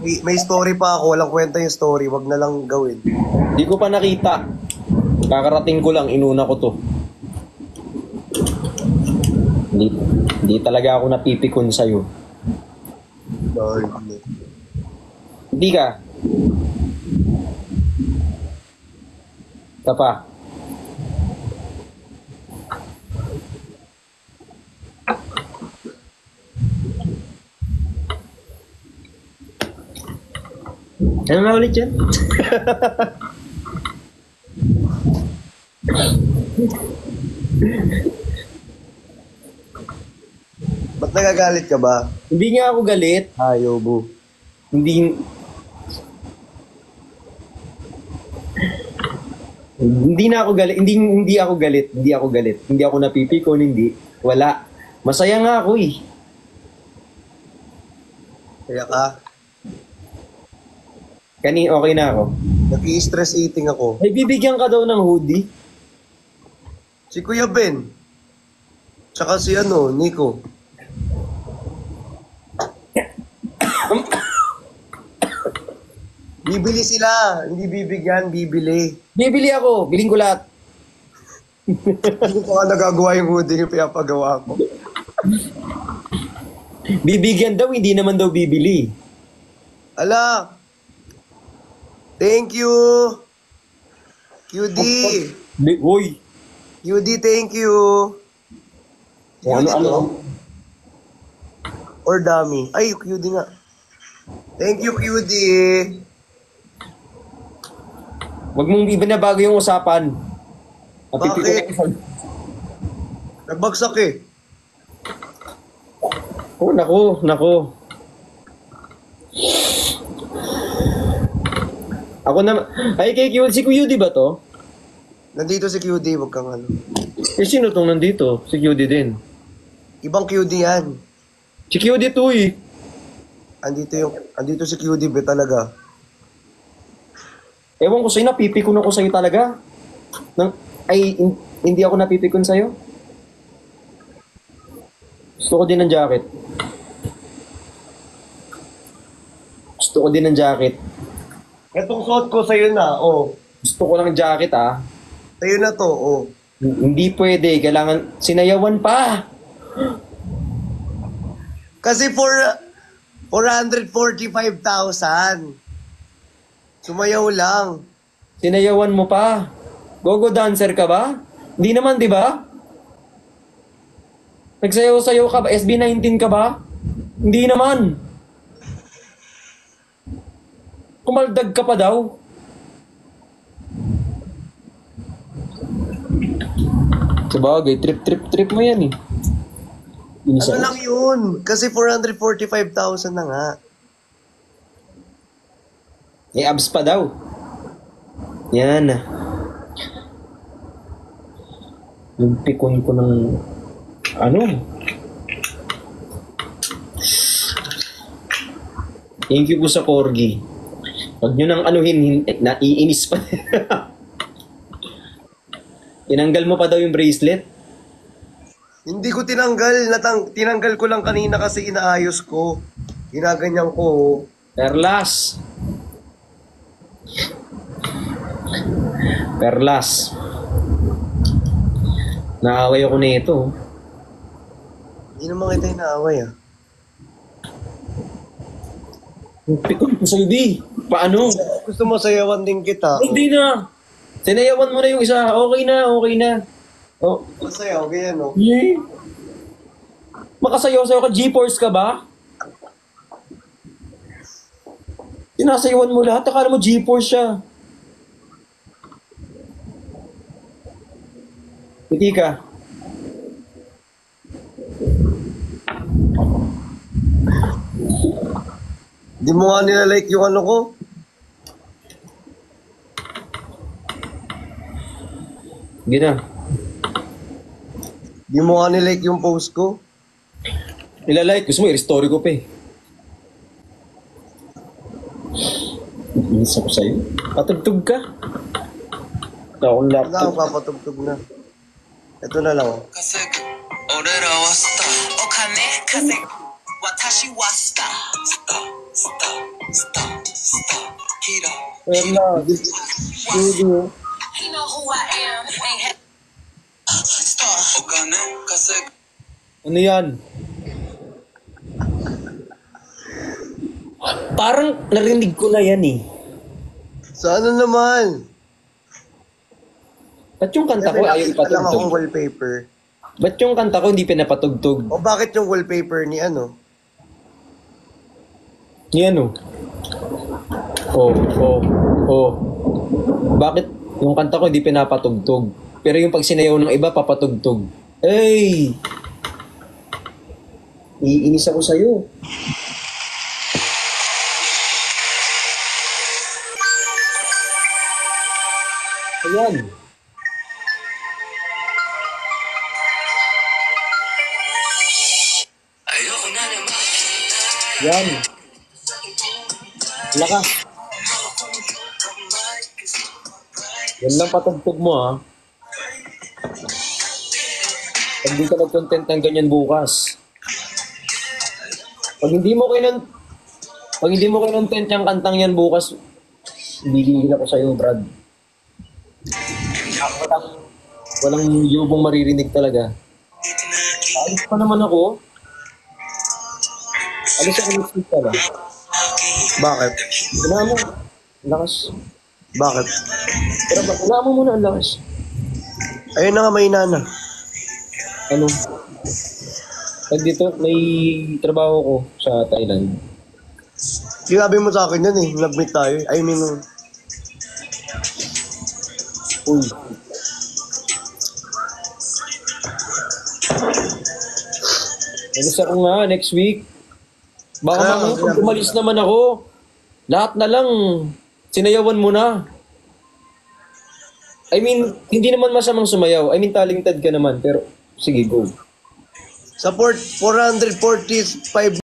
May story pa ako, walang kwenta yung story, wag na lang gawin. Di ko pa nakita. Kakarating ko lang, inuna ko to. Hindi talaga ako napipikon sa'yo. Hindi ka. Ito pa. Ano na ulit yan? Ba't nagagalit ka ba? Hindi nga ako galit. Ayaw, bu. Hindi na ako galit. Hindi ako galit. Hindi ako galit. Hindi ako napipikon, hindi. Wala. Masaya nga ako eh. Kaya ka? Okay na ako. Nag-i-stress eating ako. May bibigyan ka daw ng hoodie. Si Kuya Ben. Tsaka si Nico. Bibili sila. Hindi bibigyan, bibili. Bibili ako. Biling ko lahat. Hindi ko pa nagagawa yung hoodie yung pinapagawa ko. Bibigyan daw, hindi naman daw bibili. Ala! Thank you! QD! Uy! QD, thank you! QD Ano? Or dummy? Ay, QD nga. Thank you, QD! Huwag mong ibinabago yung usapan. Bakit? Nagbagsak eh. Oh, nako. Ako na... Ay, kay QD. Si QD ba to? Nandito si QD, wag kang Eh, sino tong nandito? Si QD din. Ibang QD yan. Si QD to eh. Andito si QD ba talaga? Ewan ko sa'yo, napipikon ako sa'yo talaga. Hindi ako napipikon sa'yo. Gusto ko din ng jacket. Itong suot ko sa'yo na, oh. Gusto ko ng jacket, ah. Sa'yo na to, oh. Hindi pwede. Kailangan sinayawan pa. Kasi 445,000. Sumayaw lang. Sinayawan mo pa. Go-go dancer ka ba? Hindi naman, di ba? Nagsayaw-sayaw ka ba? SB19 ka ba? Hindi naman. Kumaldag ka pa daw. Sabagay, trip mo yan eh. Ano lang yun? Kasi 445,000 na nga. Eh, abs pa daw. Yan. Nagpikon ko ng... Thank you po sa corgi. Huwag nyo nang naiinis pa. Tinanggal mo pa daw yung bracelet? Hindi ko tinanggal. Tinanggal ko lang kanina kasi inaayos ko. Ginaganyan ko. Perlas. Naaway ako na ito. Hindi naman kita inaaway, ah. Pikon ko sa'yo, di. Paano? Gusto mo sayawan din kita. Hindi na. Sinayawan mo na yung isa. Okay na. Oh. Masayaw, ganyan, no? Yeah. Makasayaw-sayaw ka. G-Force ka ba? Sinasayawan mo lahat. Akala mo G-Force siya. Hindi ka. Di mo nga nilalike yung ano ko. Hindi na. Di mo nga nilike yung post ko. Nilalike. Gusto mo, i-story ko pa eh. Inis ako sa'yo. Patugtog ka. Ito akong Wala laptop. akong papatugtog na. Ito na lang, oh. Kasi 오래로 왔다 오카네 카세 와타시 왔다 스타 Stop, stop, Kita. Wala. Studio. You know who I am. Ain't Stop. Okay na, kasi Ano yan? Parang narinig ko na yan eh. Sana naman. Ba't yung kanta ko ayaw Lang akong ipatugtog? wallpaper. Ba't yung kanta ko hindi pinapatugtog? O bakit yung wallpaper ni ano? Yan o. Oh. Bakit yung kanta ko hindi pinapatugtog? Pero yung pag sinayaw ng iba, papatugtog. Hey! Iinis ako sa'yo. Ayan. ayoko na naman. Yan. Laka. Yan lang patugtog mo ha. Pag di ka nag-content ng ganyan bukas. Pag hindi mo kinontent yung kantang yan bukas, bigigil ako sa'yo, Brad. Walang yubong maririnig talaga. Alis pa naman ako. Alis ako next week pala. Bakit? Wala mo. Lakas. Bakit? Pero wala mo muna ang lakas. Ayun na nga, may nana. Ano? Pag dito, may trabaho ko sa Thailand. Sinabi mo sa akin yan eh, nag-meet tayo. I mean, Uy. Alis ako nga next week. Baka mamaya pag umalis naman ako, lahat na lang, sinayawan mo na. I mean, hindi naman masamang sumayaw. I mean, talented ka naman. Pero, sige, go. support 445